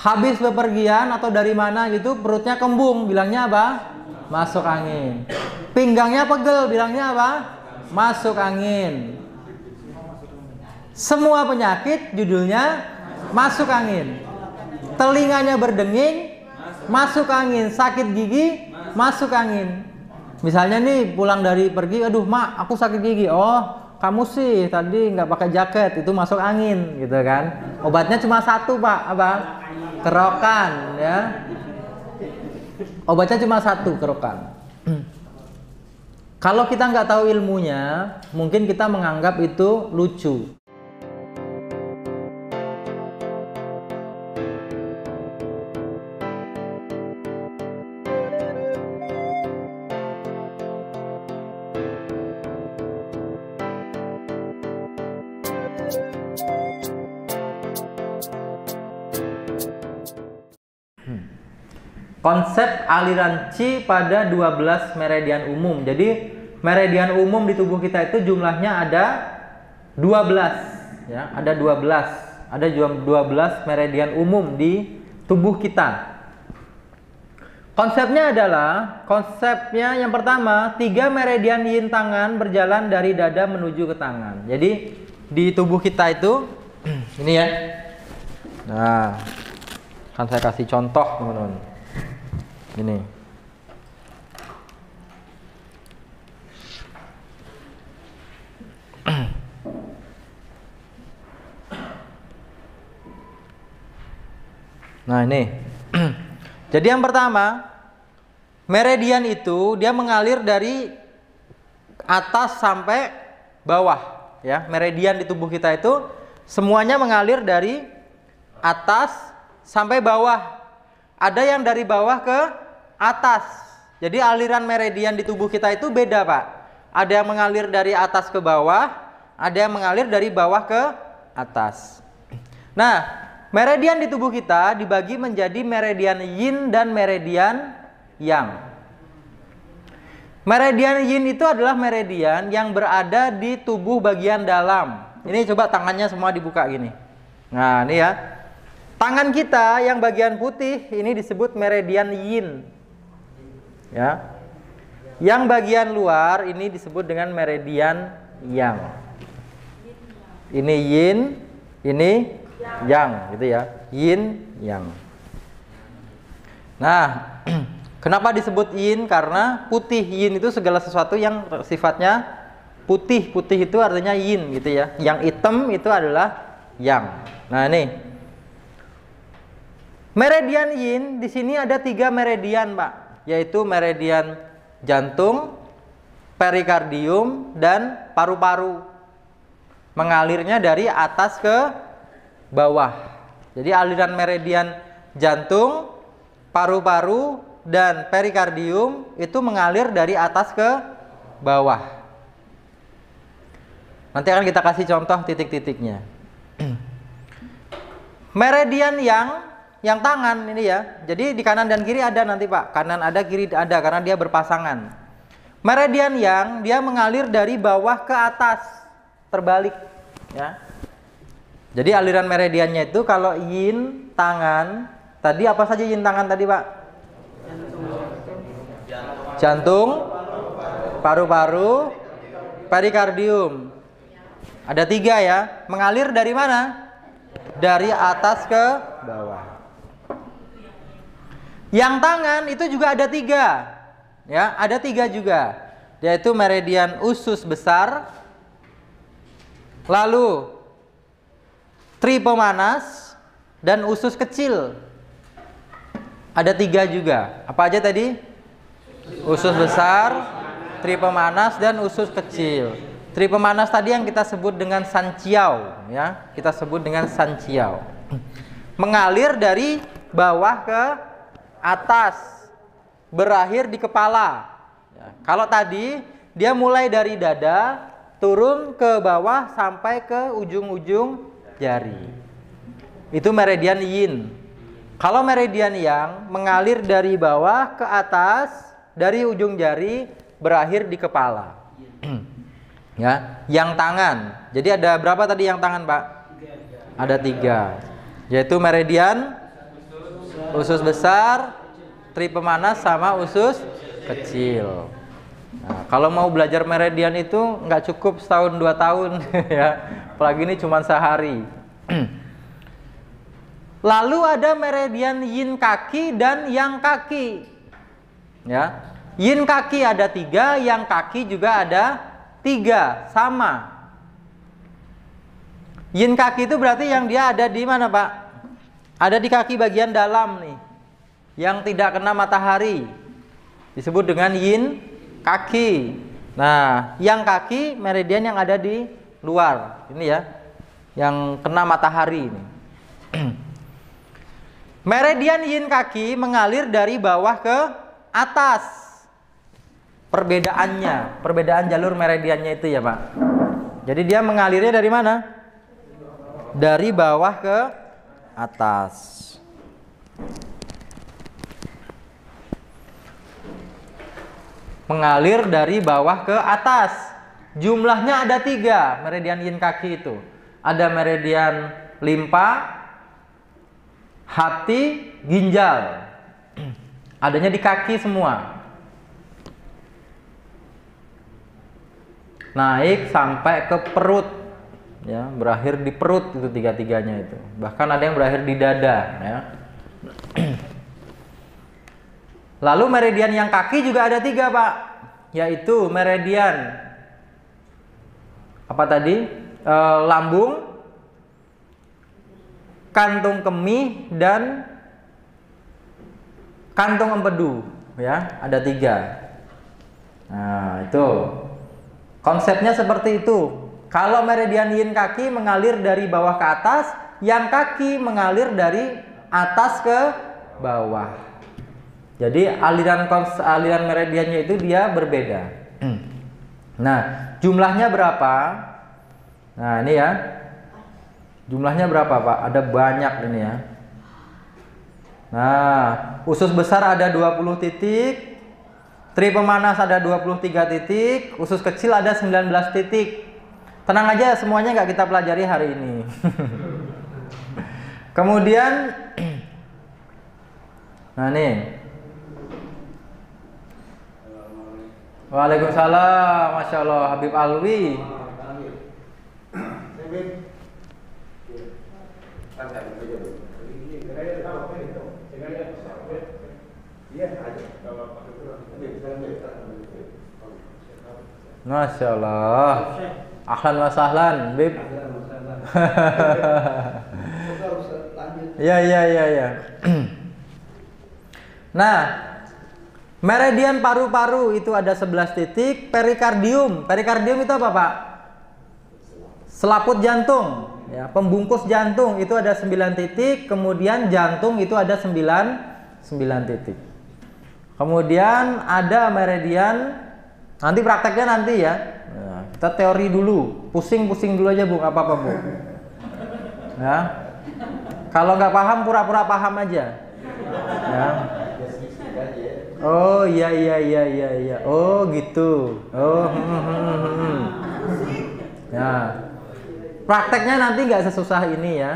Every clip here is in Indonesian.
habis bepergian atau dari mana gitu, perutnya kembung, bilangnya apa? Masuk angin. Pinggangnya pegel, bilangnya apa? Masuk angin. Semua penyakit judulnya masuk angin. Telinganya berdenging, masuk angin. Sakit gigi, masuk angin. Misalnya nih pulang dari pergi, aduh mak, aku sakit gigi. Oh, kamu sih tadi nggak pakai jaket, itu masuk angin, gitu kan? Obatnya cuma satu pak, apa? Kerokan, ya. Obatnya cuma satu, kerokan. Kalau kita nggak tahu ilmunya, mungkin kita menganggap itu lucu. Konsep aliran Qi pada 12 meridian umum. Jadi meridian umum di tubuh kita itu jumlahnya ada 12 ya, ada 12. Ada 12 meridian umum di tubuh kita. Konsepnya yang pertama, 3 meridian yin tangan berjalan dari dada menuju ke tangan. Jadi di tubuh kita itu ini ya. Nah, kan saya kasih contoh, teman-teman. Ini. Nah, ini. Jadi yang pertama, meridian itu dia mengalir dari atas sampai bawah, ya. Meridian di tubuh kita itu semuanya mengalir dari atas sampai bawah. Ada yang dari bawah ke atas. Jadi aliran meridian di tubuh kita itu beda, Pak. Ada yang mengalir dari atas ke bawah, ada yang mengalir dari bawah ke atas. Nah, meridian di tubuh kita dibagi menjadi meridian yin dan meridian yang. Meridian yin itu adalah meridian yang berada di tubuh bagian dalam. Ini coba tangannya semua dibuka gini. Nah, ini ya. Tangan kita yang bagian putih ini disebut meridian yin. Ya. Yang bagian luar ini disebut dengan meridian yang. Ini yin, ini yang, gitu ya. Yin, yang. Nah, kenapa disebut yin? Karena putih. Yin itu segala sesuatu yang sifatnya putih. Putih itu artinya yin, gitu ya. Yang hitam itu adalah yang. Nah, ini. Meridian yin di sini ada 3 meridian, Pak, yaitu meridian jantung, perikardium, dan paru-paru. Mengalirnya dari atas ke bawah. Jadi aliran meridian jantung, paru-paru, dan perikardium itu mengalir dari atas ke bawah. Nanti akan kita kasih contoh titik-titiknya. Meridian yang tangan ini ya. Jadi di kanan dan kiri ada nanti, Pak. Kanan ada, kiri ada, karena dia berpasangan. Meridian yang dia mengalir dari bawah ke atas, terbalik ya. Jadi aliran meridiannya itu kalau yin tangan, tadi apa saja yin tangan tadi, Pak? Jantung, paru-paru, perikardium. Ada 3 ya. Mengalir dari mana? Dari atas ke bawah. Yang tangan itu juga ada 3, ya, ada 3 juga, yaitu meridian usus besar, lalu tri pemanas, dan usus kecil. Ada 3 juga. Apa aja tadi? Usus besar, tri pemanas, dan usus kecil. Tri pemanas tadi yang kita sebut dengan sanciao, ya, kita sebut dengan sanciao. Mengalir dari bawah ke atas, berakhir di kepala. Ya, kalau tadi dia mulai dari dada, turun ke bawah sampai ke ujung-ujung jari. Itu meridian yin. Kalau meridian yang mengalir dari bawah ke atas, dari ujung jari, berakhir di kepala. Ya, yang tangan. Jadi ada berapa tadi yang tangan, Pak? 3. Ada 3. Yaitu meridian usus besar, tri pemanas sama usus kecil. Nah, kalau mau belajar meridian itu nggak cukup setahun 2 tahun ya, apalagi ini cuma sehari. Lalu ada meridian yin kaki dan yang kaki. Ya, yin kaki ada 3, yang kaki juga ada 3, sama. Yin kaki itu berarti yang dia ada di mana, Pak? Ada di kaki bagian dalam nih, yang tidak kena matahari, disebut dengan yin kaki. Nah, yang kaki meridian yang ada di luar ini ya, yang kena matahari ini. Meridian yin kaki mengalir dari bawah ke atas. Perbedaan jalur meridiannya itu ya, Pak. Jadi dia mengalirnya dari mana? Dari bawah ke atas. Mengalir dari bawah ke atas. Jumlahnya ada 3 meridian yin kaki itu. Ada meridian limpa, hati, ginjal. Adanya di kaki semua. Naik sampai ke perut. Ya, berakhir di perut itu 3-3-nya itu. Bahkan ada yang berakhir di dada ya. Lalu meridian yang kaki juga ada 3, Pak. Yaitu meridian apa tadi? Lambung, kantung kemih, dan kantung empedu ya, ada 3. Nah, itu konsepnya seperti itu. Kalau meridian yin kaki mengalir dari bawah ke atas, yang kaki mengalir dari atas ke bawah. Jadi aliran meridiannya itu dia berbeda. Nah, jumlahnya berapa? Nah, ini ya. Jumlahnya berapa, Pak? Ada banyak ini ya. Nah, usus besar ada 20 titik, tri pemanas ada 23 titik, usus kecil ada 19 titik. Tenang aja, semuanya nggak kita pelajari hari ini. Kemudian, nah nih. Waalaikumsalam, Masya Allah, Habib Alwi. Masya Allah. Ahlan wa sahlan, Bib. Ya. Nah, meridian paru-paru itu ada 11 titik. Perikardium itu apa, Pak? Selaput jantung ya, pembungkus jantung itu ada 9 titik. Kemudian jantung itu ada 9 titik. Kemudian ada meridian, nanti prakteknya nanti ya. Nah, kita teori dulu, pusing dulu aja, Bu, nggak apa-apa, Bu. Ya, kalau nggak paham pura-pura paham aja. Ya. Oh iya. Oh gitu. Oh. Ya. Prakteknya nanti nggak sesusah ini ya.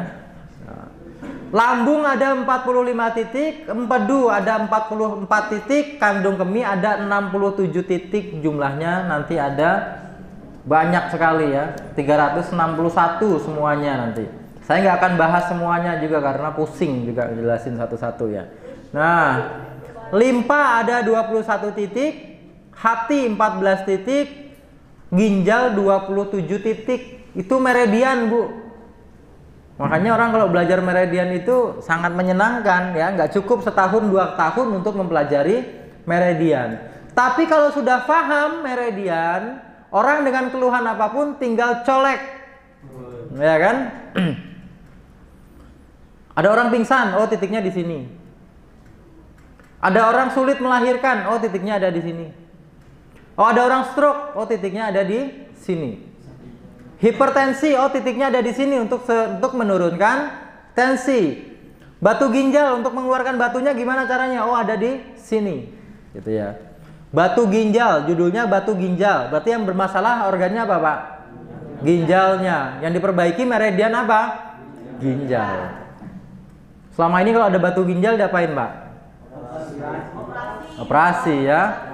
Lambung ada 45 titik, empedu ada 44 titik, kandung kemih ada 67 titik, jumlahnya nanti ada banyak sekali ya, 361 semuanya nanti. Saya nggak akan bahas semuanya juga karena pusing juga jelasin satu-satu ya. Nah, limpa ada 21 titik, hati 14 titik, ginjal 27 titik. Itu meridian, Bu. Makanya orang kalau belajar meridian itu sangat menyenangkan ya, nggak cukup setahun 2 tahun untuk mempelajari meridian. Tapi kalau sudah paham meridian, orang dengan keluhan apapun tinggal colek. Ya kan? Ada orang pingsan, oh titiknya di sini. Ada orang sulit melahirkan, oh titiknya ada di sini. Oh ada orang stroke, oh titiknya ada di sini. Hipertensi, oh titiknya ada di sini untuk menurunkan tensi. Batu ginjal, untuk mengeluarkan batunya gimana caranya? Oh ada di sini, gitu ya. Batu ginjal, judulnya batu ginjal. Berarti yang bermasalah organnya apa, Pak? Ginjalnya. Yang diperbaiki meridian apa? Ginjal. Selama ini kalau ada batu ginjal diapain, Pak? Operasi ya.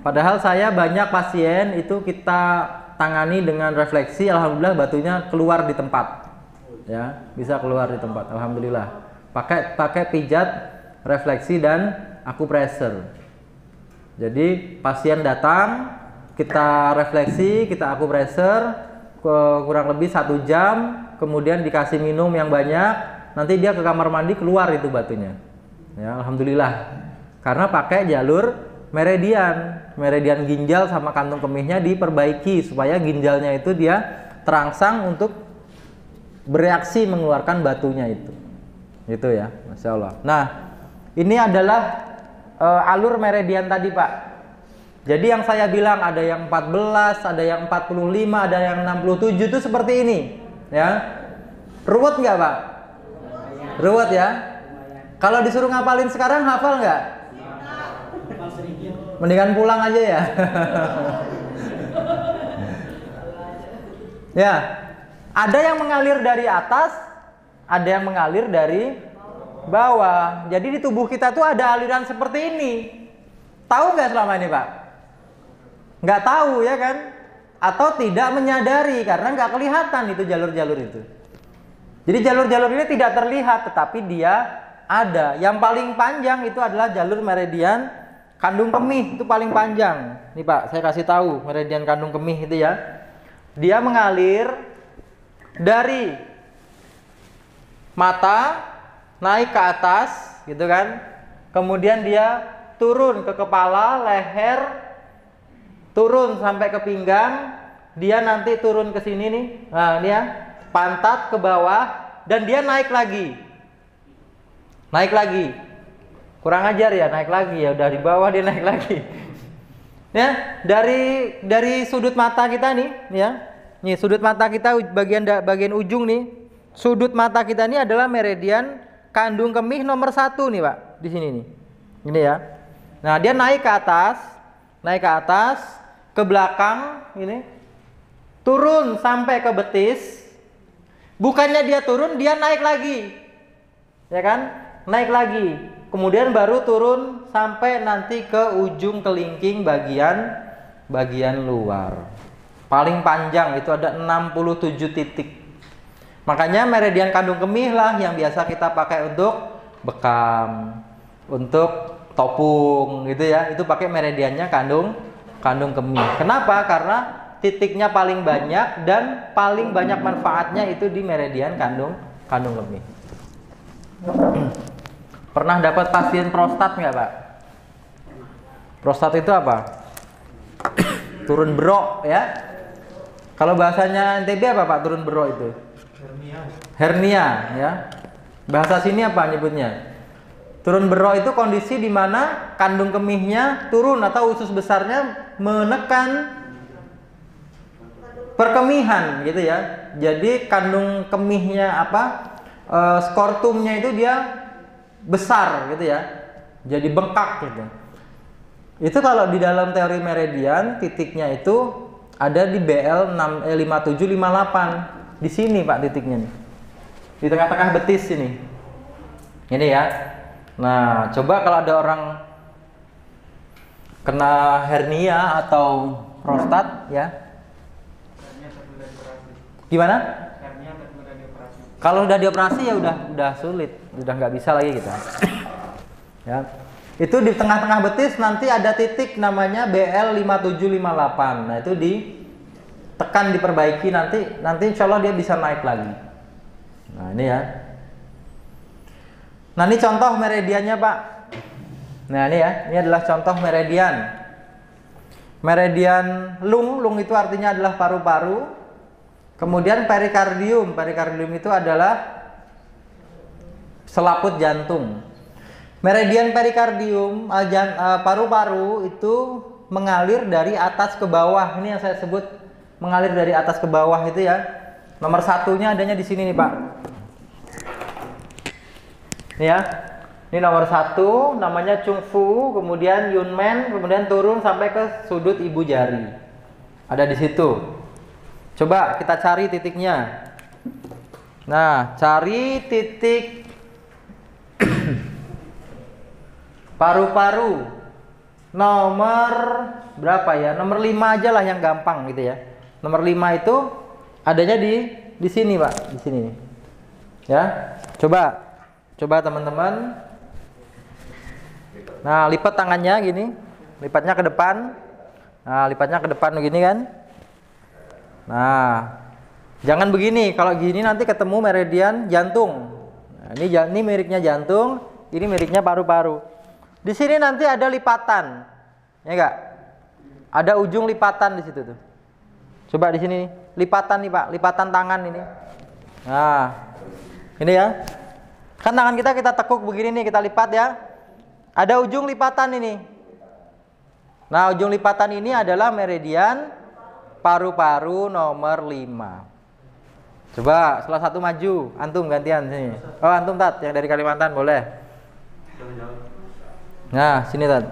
Padahal saya banyak pasien itu kita tangani dengan refleksi, alhamdulillah batunya keluar di tempat. Ya, bisa keluar di tempat, alhamdulillah. Pakai pijat, refleksi dan akupressure. Jadi pasien datang, kita refleksi, kita akupressure kurang lebih 1 jam, kemudian dikasih minum yang banyak, nanti dia ke kamar mandi keluar itu batunya. Ya, alhamdulillah. Karena pakai jalur meridian ginjal sama kantung kemihnya diperbaiki supaya ginjalnya itu dia terangsang untuk bereaksi mengeluarkan batunya itu. Itu ya, Masya Allah. Nah, ini adalah alur meridian tadi, Pak. Jadi yang saya bilang ada yang 14, ada yang 45, ada yang 67 itu seperti ini, ya. Ruwet nggak, Pak? Ruwet ya. Kalau disuruh ngapalin sekarang hafal nggak? Mendingan pulang aja ya. Ya, ada yang mengalir dari atas, ada yang mengalir dari bawah. Jadi di tubuh kita tuh ada aliran seperti ini. Tahu nggak selama ini, Pak? Nggak tahu ya kan? Atau tidak menyadari karena nggak kelihatan itu jalur-jalur itu. Jadi jalur-jalur ini tidak terlihat, tetapi dia ada. Yang paling panjang itu adalah jalur meridian kandung kemih, itu paling panjang. Nih Pak, saya kasih tahu meridian kandung kemih itu ya. Dia mengalir dari mata naik ke atas, gitu kan? Kemudian dia turun ke kepala, leher, turun sampai ke pinggang, dia nanti turun ke sini nih. Nah, ini ya, pantat ke bawah dan dia naik lagi. Naik lagi. Kurang ajar ya, naik lagi ya, udah di bawah dia naik lagi. Ya, dari sudut mata kita nih, ya. Nih sudut mata kita bagian ujung nih. Sudut mata kita ini adalah meridian kandung kemih nomor 1 nih, Pak. Di sini nih. Ini ya. Nah, dia naik ke atas, ke belakang ini. Turun sampai ke betis. Bukannya dia turun, dia naik lagi. Ya kan? Naik lagi. Kemudian baru turun sampai nanti ke ujung kelingking bagian luar. Paling panjang itu ada 67 titik. Makanya meridian kandung kemih lah yang biasa kita pakai untuk bekam, untuk topung gitu ya. Itu pakai meridiannya kandung kemih. Kenapa? Karena titiknya paling banyak dan paling banyak manfaatnya itu di meridian kandung kemih. Pernah dapat pasien prostat nggak, Pak? Prostat itu apa? Turun berok ya. Kalau bahasanya NTB apa, Pak? Turun berok itu? Hernia ya. Bahasa sini apa nyebutnya? Turun berok itu kondisi di mana kandung kemihnya turun atau usus besarnya menekan perkemihan gitu ya. Jadi kandung kemihnya skortumnya itu dia besar gitu ya, jadi bengkak gitu. Itu kalau di dalam teori meridian titiknya itu ada di BL 5758 di sini, Pak, titiknya nih, di tengah-tengah betis ini ya. Nah, coba kalau ada orang kena hernia atau prostat ya, gimana? Kalau udah dioperasi ya udah sulit, udah nggak bisa lagi kita. Ya. Itu di tengah-tengah betis nanti ada titik namanya BL 5758. Nah, itu ditekan, diperbaiki, nanti insya Allah dia bisa naik lagi. Nah, ini ya. Nah, ini contoh meridiannya, Pak. Nah, ini ya, ini adalah contoh meridian. Meridian lung itu artinya adalah paru-paru. Kemudian perikardium itu adalah selaput jantung. Meridian perikardium, paru-paru itu mengalir dari atas ke bawah. Ini yang saya sebut mengalir dari atas ke bawah itu ya. Nomor 1-nya adanya di sini nih, Pak. Ini ya. Ini nomor 1, namanya Chungfu, kemudian Yunmen, kemudian turun sampai ke sudut ibu jari. Ada di situ. Coba kita cari titiknya. Nah, cari titik paru-paru nomor berapa ya? Nomor 5 aja lah yang gampang gitu ya. Nomor 5 itu adanya di sini, Pak, di sini. Ya. Coba teman-teman. Nah, lipat tangannya gini. Lipatnya ke depan. Nah, lipatnya ke depan begini kan. Nah, jangan begini. Kalau gini nanti ketemu meridian jantung. Nah, ini miriknya jantung, ini miriknya paru-paru. Di sini nanti ada lipatan, ya enggak? Ada ujung lipatan di situ tuh. Coba di sini, lipatan nih Pak, lipatan tangan ini. Nah, ini ya. Kan tangan kita tekuk begini nih, kita lipat ya. Ada ujung lipatan ini. Nah, ujung lipatan ini adalah meridian paru-paru nomor 5. Coba salah satu maju, antum gantian sini. Oh, antum Tat, yang dari Kalimantan boleh. Nah, sini Tat.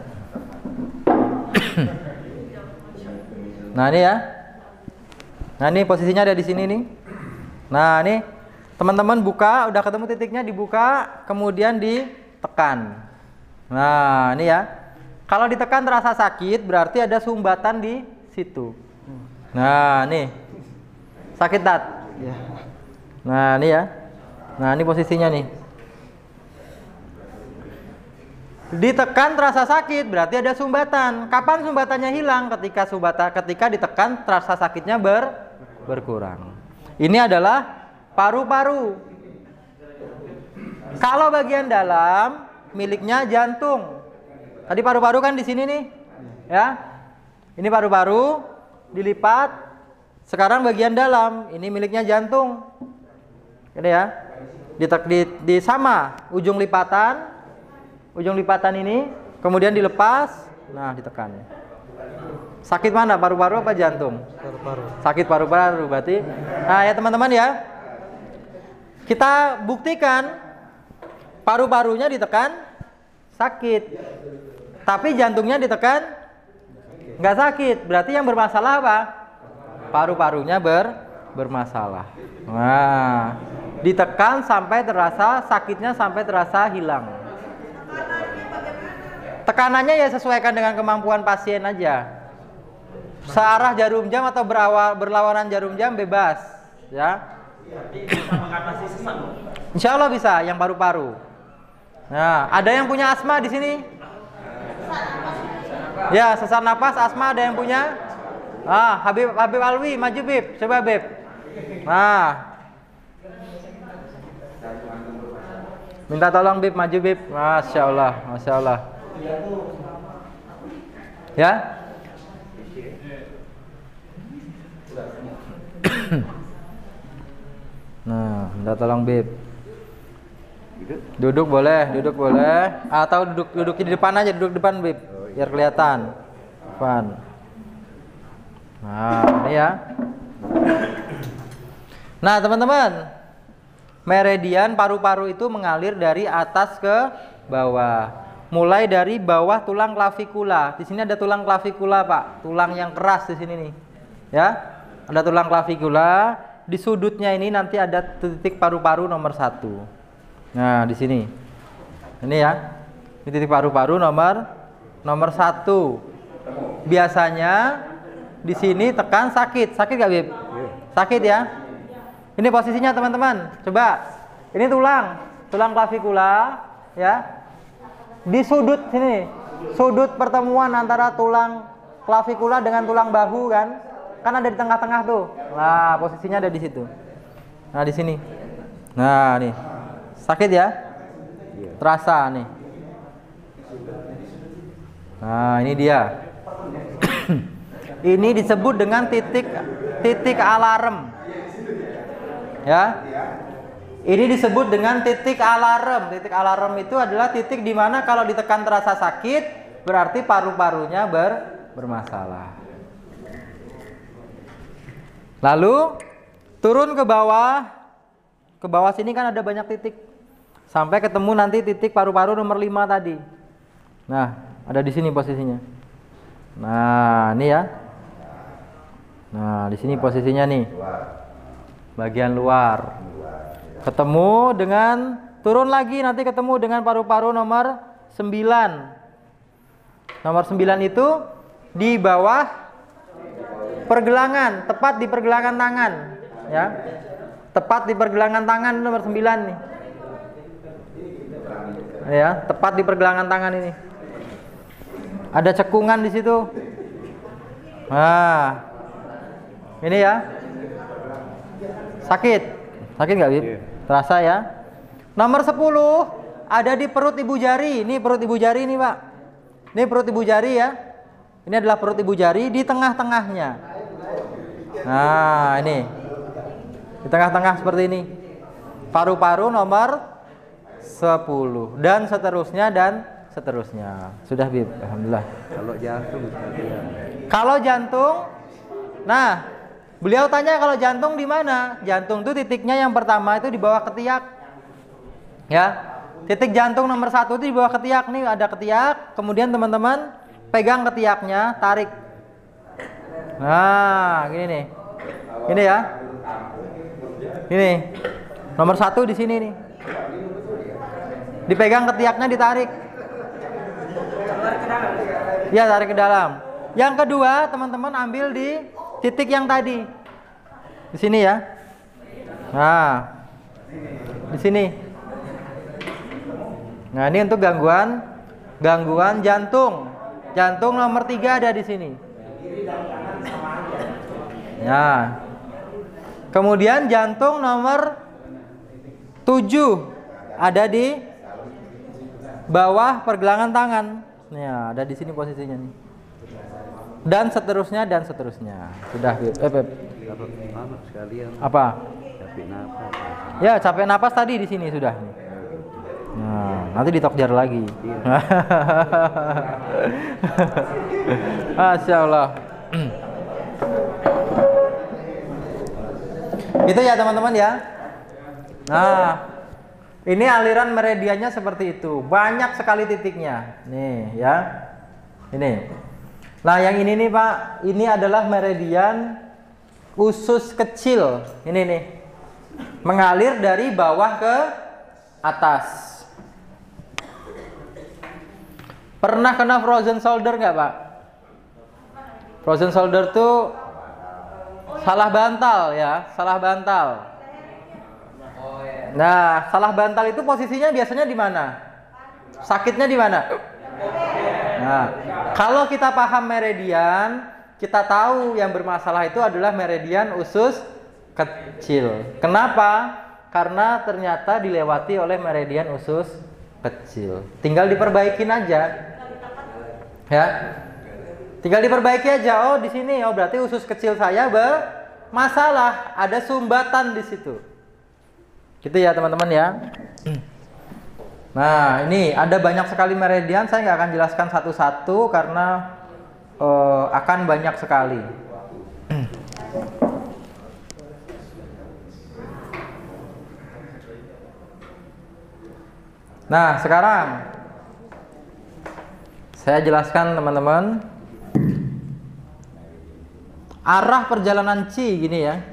Nah, ini ya. Nah, ini posisinya ada di sini nih. Nah, ini teman-teman buka, udah ketemu titiknya, dibuka, kemudian ditekan. Nah, ini ya. Kalau ditekan terasa sakit, berarti ada sumbatan di situ. Nah, nih. Sakit Tat. Nah, ini ya. Nah, ini posisinya nih. Ditekan terasa sakit, berarti ada sumbatan. Kapan sumbatannya hilang? Ketika ditekan terasa sakitnya berkurang. Ini adalah paru-paru. Kalau bagian dalam miliknya jantung. Tadi paru-paru kan di sini nih. Ya. Ini paru-paru dilipat. Sekarang bagian dalam, ini miliknya jantung. Ini ya. Di sama ujung lipatan. Ujung lipatan ini kemudian dilepas, nah ditekan. Sakit mana? Paru-paru apa jantung? Paru-paru. Sakit paru-paru berarti. Nah ya teman-teman ya, kita buktikan paru-parunya ditekan sakit, tapi jantungnya ditekan nggak sakit. Berarti yang bermasalah apa? Paru-parunya bermasalah. Nah, ditekan sampai terasa sakitnya, sampai terasa hilang. Tekanannya ya sesuaikan dengan kemampuan pasien aja. Searah jarum jam atau berlawanan jarum jam bebas, ya. Insya Allah bisa yang paru-paru. Nah, ada yang punya asma di sini? Ya, sesak napas, asma ada yang punya? Ah, Habib Alwi, maju Bib, coba Bib. Nah, minta tolong Bib, maju Bib. Masya Allah, Masya Allah. Ya. Nah, minta tolong Bib. Duduk boleh, atau duduk di depan aja, duduk depan Bib, biar kelihatan. Depan. Nah, ini ya. Nah, teman-teman, meridian paru-paru itu mengalir dari atas ke bawah. Mulai dari bawah tulang klavikula. Di sini ada tulang klavikula, Pak. Tulang yang keras di sini nih. Ya. Ada tulang klavikula. Di sudutnya ini nanti ada titik paru-paru nomor 1. Nah, di sini. Ini ya. Ini titik paru-paru nomor 1. Biasanya di sini tekan sakit. Sakit gak, Bib? Sakit ya. Ini posisinya, teman-teman. Coba. Ini tulang klavikula, ya. Di sudut sini, sudut pertemuan antara tulang klavikula dengan tulang bahu kan ada di tengah-tengah tuh. Nah, posisinya ada di situ. Nah, di sini. Nah, nih. Sakit ya? Terasa nih. Nah, ini dia. Ini disebut dengan titik alarm. Ya. Ini disebut dengan titik alarm. Titik alarm itu adalah titik di mana kalau ditekan terasa sakit, berarti paru-parunya bermasalah. Lalu turun ke bawah. Ke bawah sini kan ada banyak titik. Sampai ketemu nanti titik paru-paru nomor 5 tadi. Nah, ada di sini posisinya. Nah, ini ya. Nah, di sini posisinya nih. Bagian luar. Ketemu dengan turun lagi, nanti ketemu dengan paru-paru nomor 9. Nomor 9 itu di bawah pergelangan, tepat di pergelangan tangan, ya. Tepat di pergelangan tangan nomor 9 nih. Ya, tepat di pergelangan tangan ini. Ada cekungan di situ. Nah, ini ya. Sakit nggak, Bib? Terasa ya. Nomor 10 ada di perut ibu jari. Ini perut ibu jari nih, Pak. Ini perut ibu jari ya. Ini adalah perut ibu jari di tengah-tengahnya. Nah, ini. Di tengah-tengah seperti ini. Paru-paru nomor 10 dan seterusnya dan seterusnya. Sudah, Bib. Alhamdulillah. Kalau jantung, nah, beliau tanya kalau jantung di mana? Jantung itu titiknya yang pertama itu di bawah ketiak. Ya. Titik jantung nomor 1 itu di bawah ketiak. Nih ada ketiak, kemudian teman-teman pegang ketiaknya, tarik. Nah, gini nih. Ini ya. Ini. Nomor 1 di sini nih. Dipegang ketiaknya, ditarik. Ya, tarik ke dalam. Yang kedua, teman-teman ambil di titik yang tadi. Di sini ya. Nah. Di sini. Nah, ini untuk gangguan jantung. Jantung nomor 3 ada di sini. Nah. Kemudian jantung nomor 7 ada di bawah pergelangan tangan. Ya, ada di sini posisinya nih. Dan seterusnya dan seterusnya. Sudah, Bib. Apa? Capek napas. Ya, capek napas tadi di sini sudah. Nah, nanti ditokjar lagi. Masya Allah. Itu ya teman-teman ya. Nah, ini aliran meridiannya seperti itu. Banyak sekali titiknya. Nih ya. Ini. Nah, yang ini nih Pak, ini adalah meridian usus kecil. Ini nih. Mengalir dari bawah ke atas. Pernah kena frozen shoulder nggak, Pak? Frozen shoulder tuh salah bantal ya, salah bantal. Nah, salah bantal itu posisinya biasanya di mana? Sakitnya di mana? Nah, kalau kita paham meridian, kita tahu yang bermasalah itu adalah meridian usus kecil. Kenapa? Karena ternyata dilewati oleh meridian usus kecil. Tinggal diperbaikin aja. Ya. Tinggal diperbaiki aja. Oh, di sini. Oh, berarti usus kecil saya bermasalah. Ada sumbatan di situ. Gitu ya, teman-teman ya. Nah, ini ada banyak sekali meridian. Saya nggak akan jelaskan satu-satu karena akan banyak sekali. Nah, sekarang saya jelaskan teman-teman arah perjalanan Qi gini ya.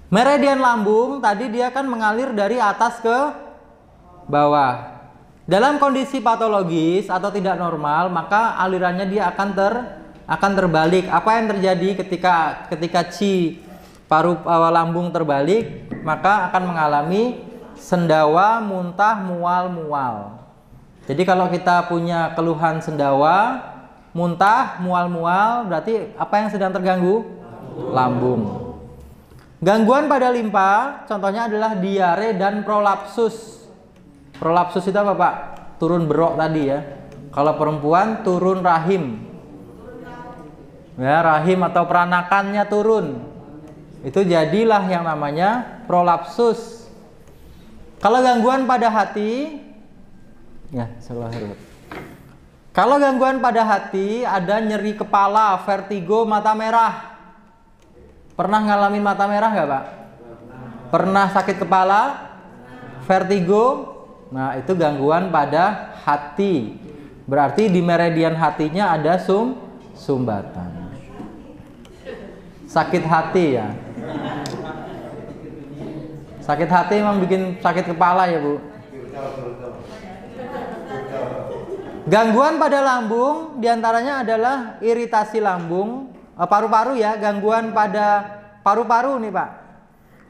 Meridian lambung tadi dia kan mengalir dari atas ke bawah. Dalam kondisi patologis atau tidak normal, maka alirannya dia akan terbalik. Apa yang terjadi ketika Qi paru lambung terbalik, maka akan mengalami sendawa, muntah, mual. Jadi kalau kita punya keluhan sendawa, muntah, mual, berarti apa yang sedang terganggu? Lambung. Gangguan pada limpa, contohnya adalah diare dan prolapsus. Prolapsus itu apa, Pak? Turun berok tadi ya. Kalau perempuan turun rahim. Ya, rahim atau peranakannya turun. Itu jadilah yang namanya prolapsus. Kalau gangguan pada hati, ya, kalau gangguan pada hati ada nyeri kepala, vertigo, mata merah. Pernah ngalamin mata merah nggak, Pak? Pernah sakit kepala, vertigo? Nah, itu gangguan pada hati. Berarti di meridian hatinya ada sumbatan. Sakit hati ya. Sakit hati emang bikin sakit kepala ya, Bu? Gangguan pada lambung diantaranya adalah iritasi lambung, paru-paru ya, gangguan pada paru-paru nih Pak.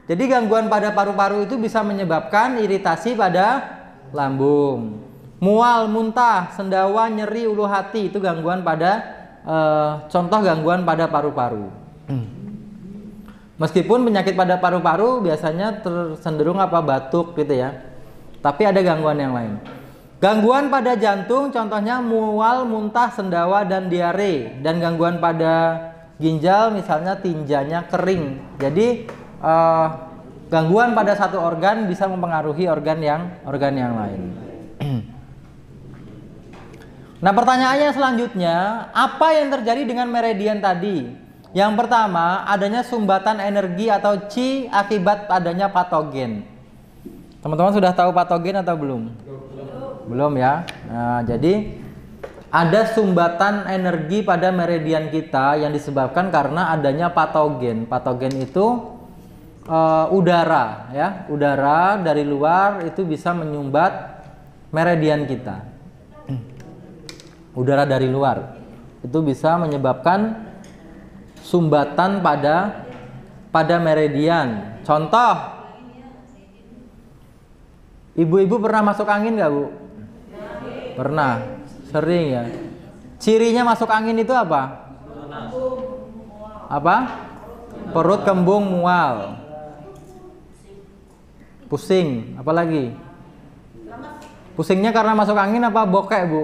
Jadi gangguan pada paru-paru itu bisa menyebabkan iritasi pada lambung. Mual, muntah, sendawa, nyeri ulu hati itu gangguan pada contoh gangguan pada paru-paru. Meskipun penyakit pada paru-paru biasanya cenderung batuk gitu ya. Tapi ada gangguan yang lain. Gangguan pada jantung contohnya mual, muntah, sendawa dan diare, dan gangguan pada ginjal misalnya tinjanya kering. Jadi gangguan pada satu organ bisa mempengaruhi organ yang lain. Nah, pertanyaannya selanjutnya, apa yang terjadi dengan meridian tadi? Yang pertama, adanya sumbatan energi atau chi akibat adanya patogen. Teman-teman sudah tahu patogen atau belum? Belum ya. Nah, jadi ada sumbatan energi pada meridian kita yang disebabkan karena adanya patogen. Patogen itu udara ya, udara dari luar itu bisa menyumbat meridian kita. Udara dari luar itu bisa menyebabkan sumbatan pada meridian. Contoh, ibu-ibu pernah masuk angin nggak Bu? Pernah, sering ya. Cirinya masuk angin itu apa? Apa? Perut kembung, mual, pusing, apa lagi? Pusingnya karena masuk angin apa bokek Bu?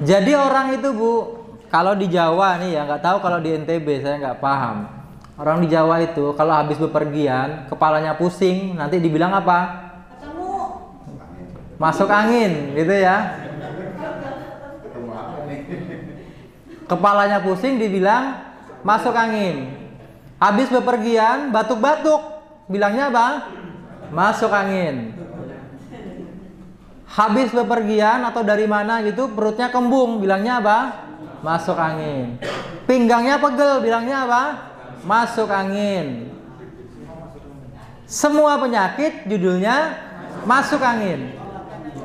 Jadi orang itu Bu, kalau di Jawa nih ya, nggak tahu kalau di NTB saya nggak paham. Orang di Jawa itu kalau habis bepergian, kepalanya pusing, nanti dibilang apa? Masuk angin, gitu ya. Kepalanya pusing dibilang masuk angin. Habis bepergian, batuk-batuk, bilangnya apa? Masuk angin. Habis bepergian atau dari mana gitu, perutnya kembung, bilangnya apa? Masuk angin. Pinggangnya pegel, bilangnya apa? Masuk angin. Semua penyakit judulnya masuk angin.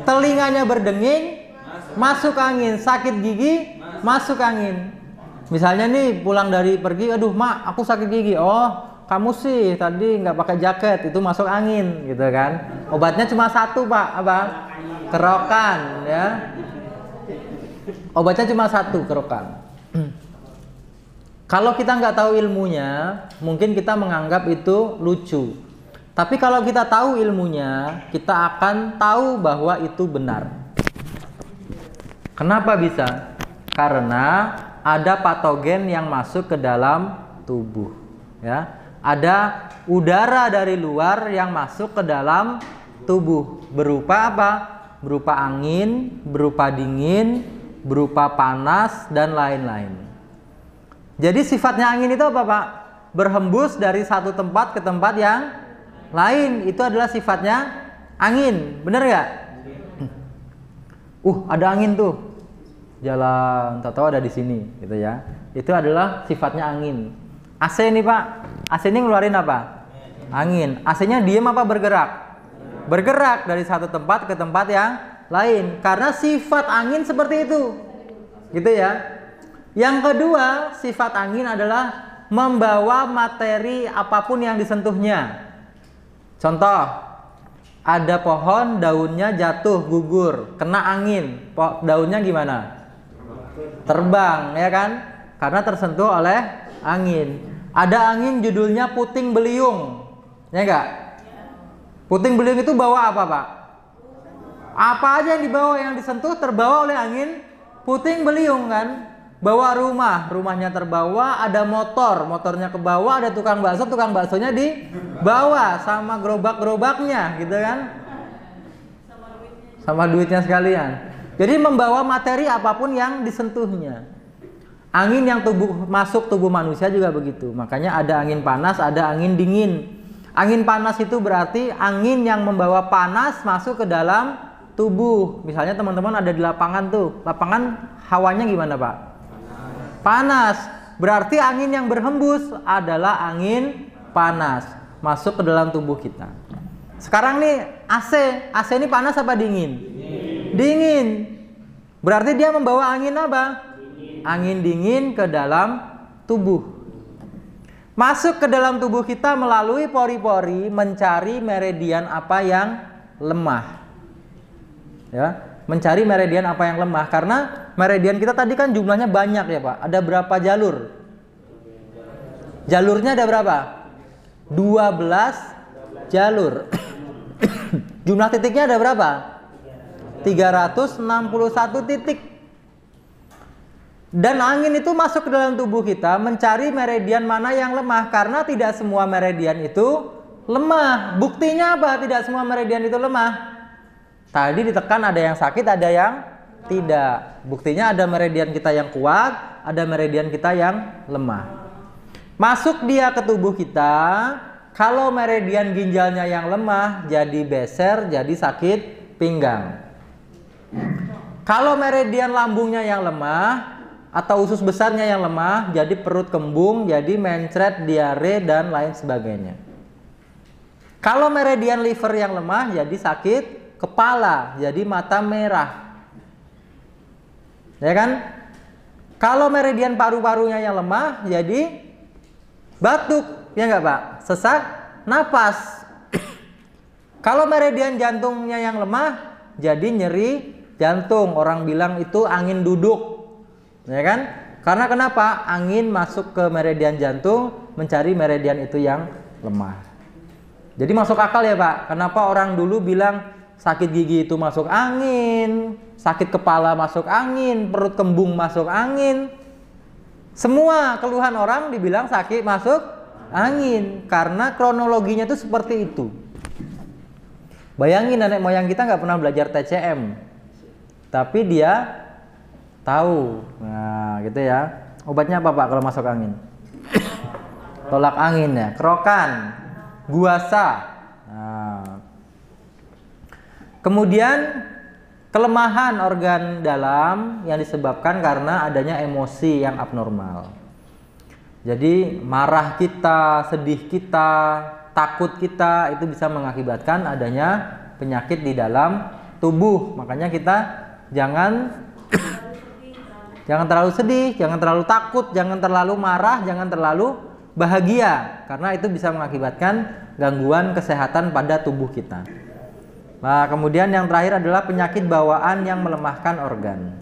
Telinganya berdenging, masuk angin. Sakit gigi, masuk angin. Misalnya nih pulang dari pergi, aduh mak, aku sakit gigi. Oh, kamu sih tadi nggak pakai jaket, itu masuk angin, gitu kan? Obatnya cuma satu Pak, apa? Kerokan, ya. Obatnya cuma satu, kerokan. Kalau kita nggak tahu ilmunya, mungkin kita menganggap itu lucu. Tapi kalau kita tahu ilmunya, kita akan tahu bahwa itu benar. Kenapa bisa? Karena ada patogen yang masuk ke dalam tubuh, ya. Ada udara dari luar yang masuk ke dalam tubuh berupa apa? Berupa angin, berupa dingin, berupa panas dan lain-lain. Jadi sifatnya angin itu apa Pak? Berhembus dari satu tempat ke tempat yang lain. Itu adalah sifatnya angin, bener nggak? Ada angin tuh, jalan, tahu-tahu ada di sini, gitu ya. Itu adalah sifatnya angin. AC nih Pak, AC ini ngeluarin apa? Angin. AC-nya diem apa bergerak? Bergerak dari satu tempat ke tempat yang lain. Karena sifat angin seperti itu, gitu ya. Yang kedua, sifat angin adalah membawa materi apapun yang disentuhnya. Contoh, ada pohon daunnya jatuh, gugur, kena angin, daunnya gimana? Terbang, ya kan? Karena tersentuh oleh angin. Ada angin judulnya puting beliung, ya enggak? Puting beliung itu bawa apa Pak? Apa aja yang dibawa, yang disentuh terbawa oleh angin puting beliung kan? Bawa rumah, rumahnya terbawa, ada motor, motornya ke bawah, ada tukang bakso, tukang baksonya di bawah sama gerobak-gerobaknya, gitu kan? Sama duitnya sekalian. Jadi membawa materi apapun yang disentuhnya. Angin yang masuk tubuh manusia juga begitu. Makanya ada angin panas, ada angin dingin. Angin panas itu berarti angin yang membawa panas masuk ke dalam tubuh. Misalnya teman-teman ada di lapangan tuh, lapangan hawanya gimana Pak? Panas. Berarti angin yang berhembus adalah angin panas masuk ke dalam tubuh kita. Sekarang nih AC. AC ini panas apa dingin? Dingin. Berarti dia membawa angin apa? Angin dingin ke dalam tubuh. Masuk ke dalam tubuh kita melalui pori-pori, mencari meridian apa yang lemah. Ya, mencari meridian apa yang lemah, karena meridian kita tadi kan jumlahnya banyak ya Pak. Ada berapa jalur? Jalurnya ada berapa? 12 jalur. Jumlah titiknya ada berapa? 361 titik. Dan angin itu masuk ke dalam tubuh kita mencari meridian mana yang lemah, karena tidak semua meridian itu lemah. Buktinya apa? Tidak semua meridian itu lemah. Tadi ditekan ada yang sakit, ada yang tidak. Buktinya ada meridian kita yang kuat, ada meridian kita yang lemah. Masuk dia ke tubuh kita, kalau meridian ginjalnya yang lemah jadi beser, jadi sakit pinggang. Kalau meridian lambungnya yang lemah atau usus besarnya yang lemah, jadi perut kembung, jadi mencret, diare, dan lain sebagainya. Kalau meridian liver yang lemah, jadi sakit kepala, jadi mata merah. Ya kan? Kalau meridian paru-parunya yang lemah, jadi batuk, ya enggak Pak? Sesak napas. Kalau meridian jantungnya yang lemah, jadi nyeri jantung. Orang bilang itu angin duduk. Ya kan? Karena kenapa? Angin masuk ke meridian jantung mencari meridian itu yang lemah. Jadi masuk akal ya Pak. Kenapa orang dulu bilang sakit gigi itu masuk angin, sakit kepala masuk angin, perut kembung masuk angin. Semua keluhan orang dibilang sakit masuk angin, karena kronologinya itu seperti itu. Bayangin nenek moyang kita nggak pernah belajar TCM, tapi dia tahu. Nah, gitu ya. Obatnya apa Pak kalau masuk angin? Tolak angin ya, kerokan, guasa. Nah. Kemudian kelemahan organ dalam yang disebabkan karena adanya emosi yang abnormal. Jadi marah kita, sedih kita, takut kita itu bisa mengakibatkan adanya penyakit di dalam tubuh. Makanya kita jangan terlalu sedih, jangan terlalu takut, jangan terlalu marah, jangan terlalu bahagia, karena itu bisa mengakibatkan gangguan kesehatan pada tubuh kita. Nah, kemudian yang terakhir adalah penyakit bawaan yang melemahkan organ.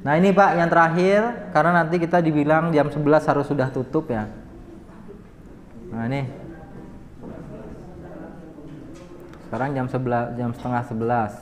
Nah, ini Pak yang terakhir, karena nanti kita dibilang jam 11 harus sudah tutup ya. Nah, ini. Sekarang jam 11, jam setengah 11.